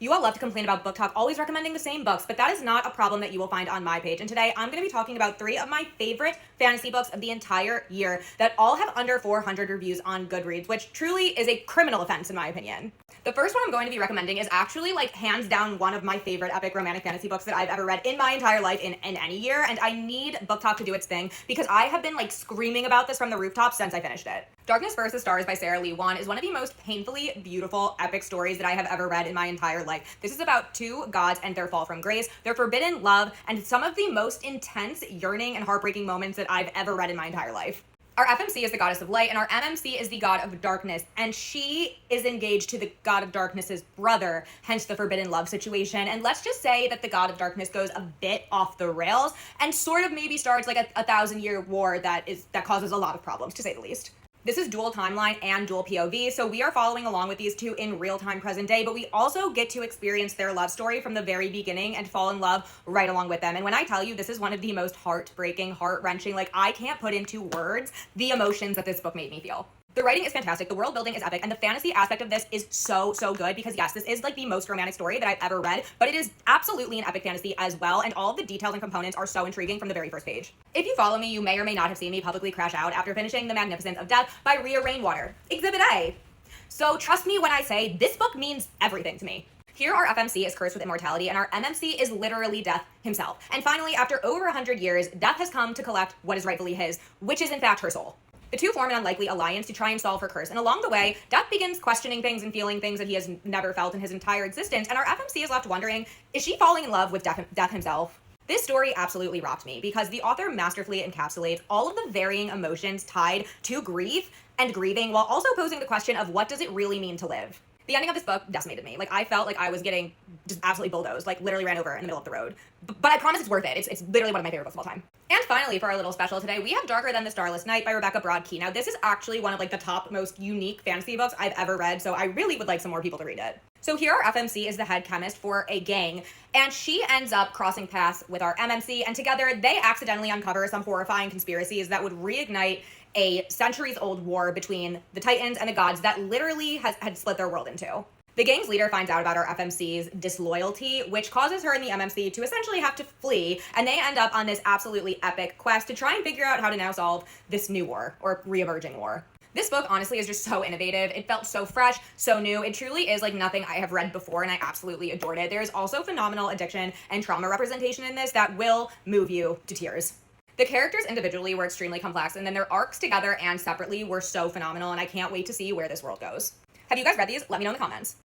You all love to complain about Book Talk always recommending the same books, but that is not a problem that you will find on my page. And today I'm going to be talking about 3 of my favorite fantasy books of the entire year that all have under 400 reviews on Goodreads, which truly is a criminal offense in my opinion. The first one I'm going to be recommending is actually like hands down one of my favorite epic romantic fantasy books that I've ever read in my entire life in any year, and I need Book Talk to do its thing because I have been like screaming about this from the rooftops since I finished it. Darkness vs. Stars by Sarah Lee Wan is one of the most painfully beautiful epic stories that I have ever read in my entire life. This is about 2 gods and their fall from grace, their forbidden love, and some of the most intense, yearning, and heartbreaking moments that I've ever read in my entire life. Our FMC is the goddess of light, and our MMC is the god of darkness, and she is engaged to the god of darkness's brother, hence the forbidden love situation. And let's just say that the god of darkness goes a bit off the rails and sort of maybe starts like a 1,000-year war that causes a lot of problems, to say the least. This is dual timeline and dual POV, so we are following along with these 2 in real time present day, but we also get to experience their love story from the very beginning and fall in love right along with them. And when I tell you this is one of the most heartbreaking, heart-wrenching, like I can't put into words the emotions that this book made me feel. The writing is fantastic, the world building is epic, and the fantasy aspect of this is so good because yes, this is like the most romantic story that I've ever read, but it is absolutely an epic fantasy as well, and all of the details and components are so intriguing from the very first page. If you follow me, you may or may not have seen me publicly crash out after finishing The Magnificence of Death by Rhea Rainwater, Exhibit A. So trust me when I say this book means everything to me. Here our FMC is cursed with immortality, and our MMC is literally Death himself. And finally, after over 100 years, Death has come to collect what is rightfully his, which is in fact her soul. The 2 form an unlikely alliance to try and solve her curse, and along the way, Death begins questioning things and feeling things that he has never felt in his entire existence, and our FMC is left wondering, is she falling in love with Death himself? This story absolutely rocked me because the author masterfully encapsulates all of the varying emotions tied to grief and grieving while also posing the question of what does it really mean to live? The ending of this book decimated me. Like I felt like I was getting just absolutely bulldozed, like literally ran over in the middle of the road. But I promise it's worth it. It's literally one of my favorite books of all time. And finally, for our little special today, we have Darker Than the Starless Night by Rebecca Broad-Key. Now, this is actually one of like the top most unique fantasy books I've ever read, so I really would like some more people to read it. So here our FMC is the head chemist for a gang, and she ends up crossing paths with our MMC, and together they accidentally uncover some horrifying conspiracies that would reignite a centuries-old war between the Titans and the gods that literally had split their world in 2. The gang's leader finds out about our FMC's disloyalty, which causes her and the MMC to essentially have to flee, and they end up on this absolutely epic quest to try and figure out how to now solve this new war, or re-emerging war. This book, honestly, is just so innovative. It felt so fresh, so new. It truly is like nothing I have read before, and I absolutely adored it. There is also phenomenal addiction and trauma representation in this that will move you to tears. The characters individually were extremely complex, and then their arcs together and separately were so phenomenal, and I can't wait to see where this world goes. Have you guys read these? Let me know in the comments.